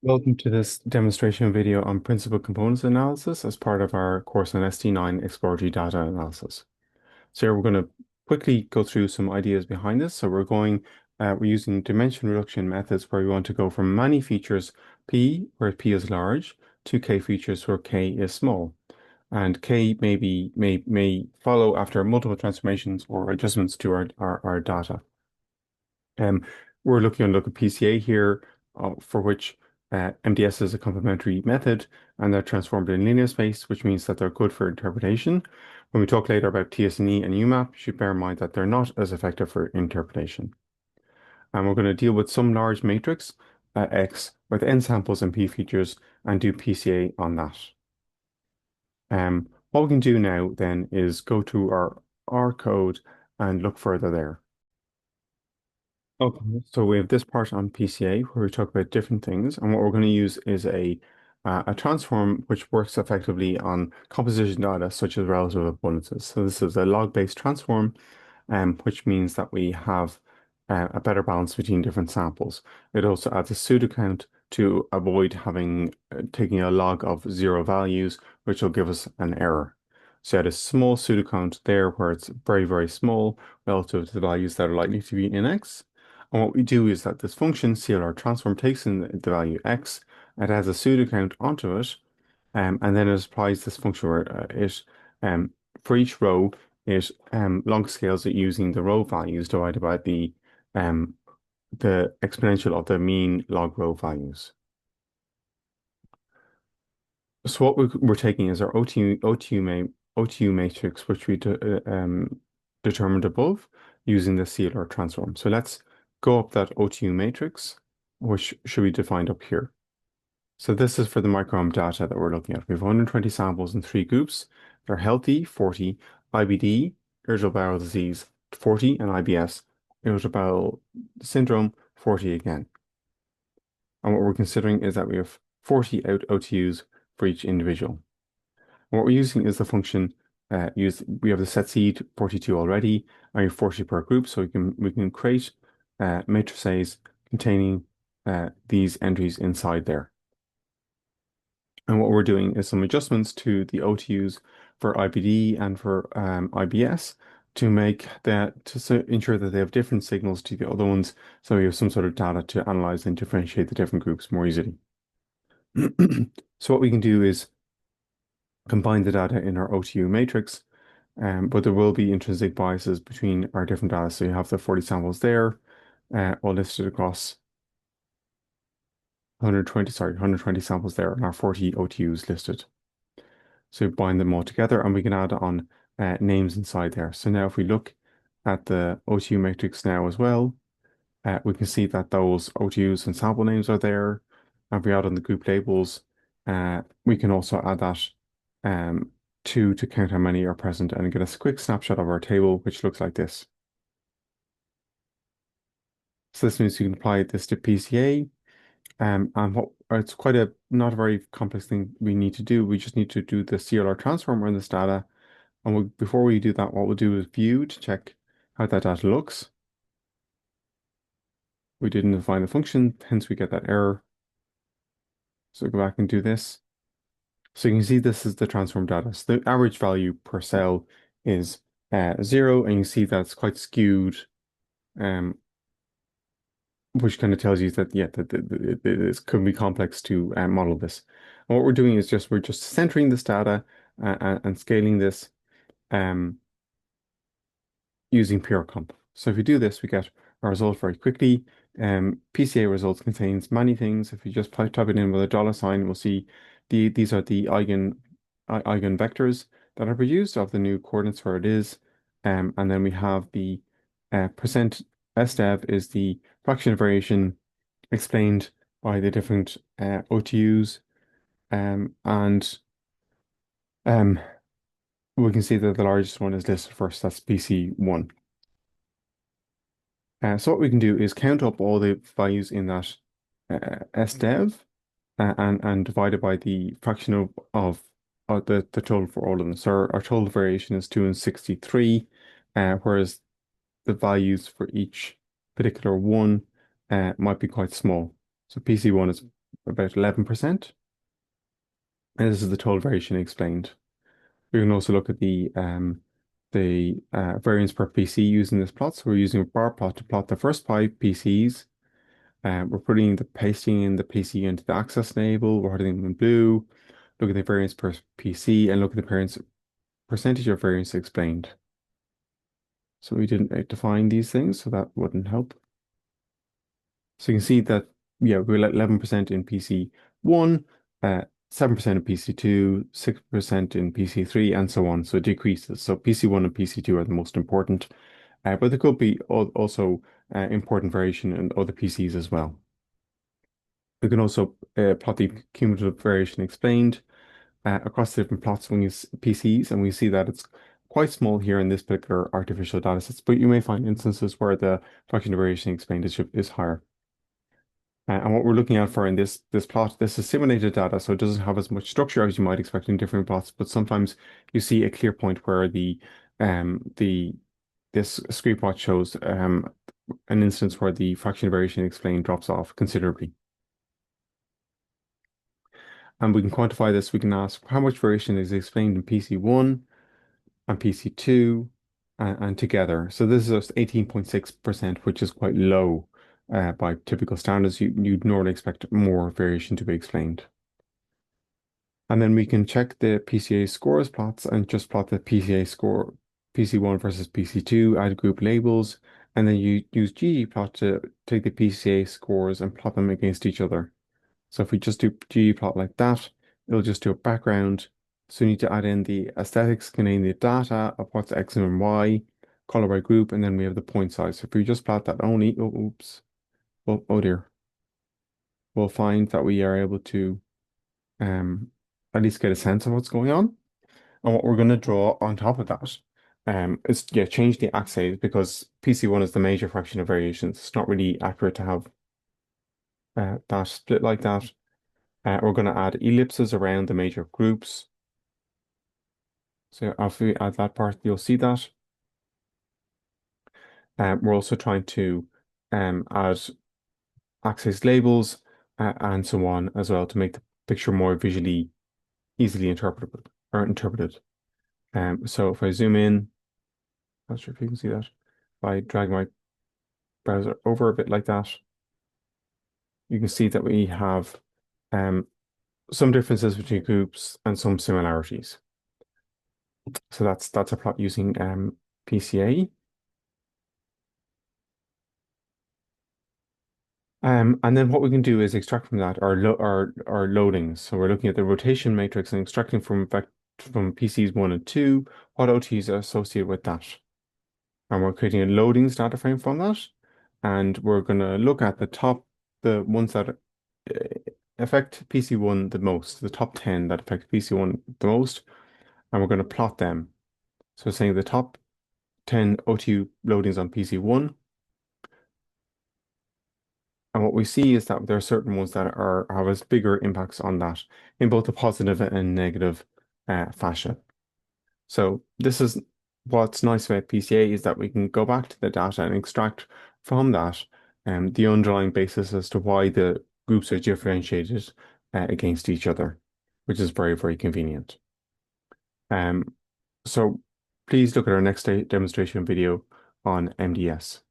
Welcome to this demonstration video on principal components analysis as part of our course on ST9 exploratory data analysis. So here we're going to quickly go through some ideas behind this. So we're using dimension reduction methods where we want to go from many features P, where P is large, to K features where K is small. And K may follow after multiple transformations or adjustments to our data. Um, we're looking at PCA here, for which MDS is a complementary method, and they're transformed in linear space, which means that they're good for interpretation. When we talk later about TSNE and UMAP, you should bear in mind that they're not as effective for interpretation. And we're going to deal with some large matrix, X, with n samples and P features, and do PCA on that. What we can do now then is go to our R code and look further there. Okay, so we have this part on PCA where we talk about different things, and what we're going to use is a transform which works effectively on composition data such as relative abundances. So this is a log-based transform, which means that we have a better balance between different samples. It also adds a pseudo count to avoid having taking a log of zero values, which will give us an error. So add a small pseudo count there where it's very, very small relative to the values that are likely to be in X. And what we do is that this function, CLR transform, takes in the value x, it adds a pseudo count onto it, and then it applies this function where um, for each row, it log scales it using the row values divided by um, the exponential of the mean log row values. So what we're taking is our OTU matrix, which we determined above using the CLR transform. So let's go up that OTU matrix, which should be defined up here. So this is for the microarm data that we're looking at. We have 120 samples in three groups. They're healthy, 40, IBD, irritable bowel disease, 40, and IBS, irritable bowel syndrome, 40 again. And what we're considering is that we have 40 OTUs for each individual. And what we're using is the function we have the set seed 42 already, and we have 40 per group, so we can create matrices containing these entries inside there. And what we're doing is some adjustments to the OTUs for IBD and for IBS to make that ensure that they have different signals to the other ones, so we have some sort of data to analyze and differentiate the different groups more easily. So what we can do is combine the data in our OTU matrix, but there will be intrinsic biases between our different data. So you have the 40 samples there, all listed across 120 samples there, and our 40 OTUs listed. So we bind them all together, and we can add on names inside there. So now if we look at the OTU matrix now as well, we can see that those OTUs and sample names are there. And if we add on the group labels, we can also add that to count how many are present and get a quick snapshot of our table, which looks like this. So this means you can apply this to PCA. And it's quite not a very complex thing we need to do. We just need to do the CLR transform on this data. And before we do that, what we'll do is view to check how that data looks. We didn't define the function, hence we get that error. So go back and do this. So you can see this is the transform data. So the average value per cell is 0, and you see that's quite skewed, um, which kind of tells you that, yeah, that this could be complex to model this. And what we're doing is we're just centering this data and scaling this using pure comp. So if we do this, we get a result very quickly. PCA results contains many things. If you just type it in with a $sign, we'll see these are the eigenvectors that are produced of the new coordinates where it is. And then we have the percent SDEV is the fraction of variation explained by the different OTUs. And we can see that the largest one is listed first, that's PC1. So what we can do is count up all the values in that SDEV and divide it by the fraction of the total for all of them. So our total variation is 263, whereas the values for each particular one might be quite small. So PC1 is about 11%. And this is the total variation explained. We can also look at the variance per PC using this plot. So we're using a bar plot to plot the first 5 PCs. We're putting the pasting in the PC into the access enable. We're putting them in blue. Look at the variance per PC and look at the percentage of variance explained. So we didn't define these things, so that wouldn't help. So you can see that, yeah, we're at 11% in PC1, 7% in PC2, 6% in PC3, and so on. So it decreases. So PC1 and PC2 are the most important, but there could be also important variation in other PCs as well. We can also plot the cumulative variation explained across the different plots when you PCs, and we see that it's quite small here in this particular artificial data sets, but you may find instances where the fraction of variation explained is higher. And what we're looking at for in this plot, this is simulated data, so it doesn't have as much structure as you might expect in different plots, but sometimes you see a clear point where the this screen plot shows an instance where the fraction of variation explained drops off considerably. And we can quantify this. We can ask how much variation is explained in PC1 and PC2 and together. So this is just 18.6%, which is quite low by typical standards. You'd normally expect more variation to be explained. And then we can check the PCA scores plots and just plot the PCA score PC1 versus PC2, add group labels, and then you use ggplot to take the PCA scores and plot them against each other. So if we just do ggplot like that, it'll just do a background. So you need to add in the aesthetics containing the data of what's X and Y, color by group, and then we have the point size. So if we just plot that only, oops, oh dear, we'll find that we are able to um, at least get a sense of what's going on. And what we're going to draw on top of that is, yeah, change the axes because PC1 is the major fraction of variations. It's not really accurate to have that split like that. We're going to add ellipses around the major groups. So if we add that part, you'll see that. We're also trying to add axis labels and so on as well to make the picture more visually easily interpretable or interpreted. So if I zoom in, not sure if you can see that. If I drag my browser over a bit like that, you can see that we have some differences between groups and some similarities. So that's a plot using PCA. And then what we can do is extract from that our loadings. So we're looking at the rotation matrix and extracting from PCs 1 and 2, what OTs are associated with that. And we're creating a loadings data frame from that. And we're going to look at the ones that affect PC1 the most, the top 10 that affect PC1 the most. And we're going to plot them. So saying the top 10 OTU loadings on PC1. And what we see is that there are certain ones that have as bigger impacts on that in both a positive and negative fashion. So this is what's nice about PCA is that we can go back to the data and extract from that the underlying basis as to why the groups are differentiated against each other, which is very, very convenient. So please look at our next demonstration video on MDS.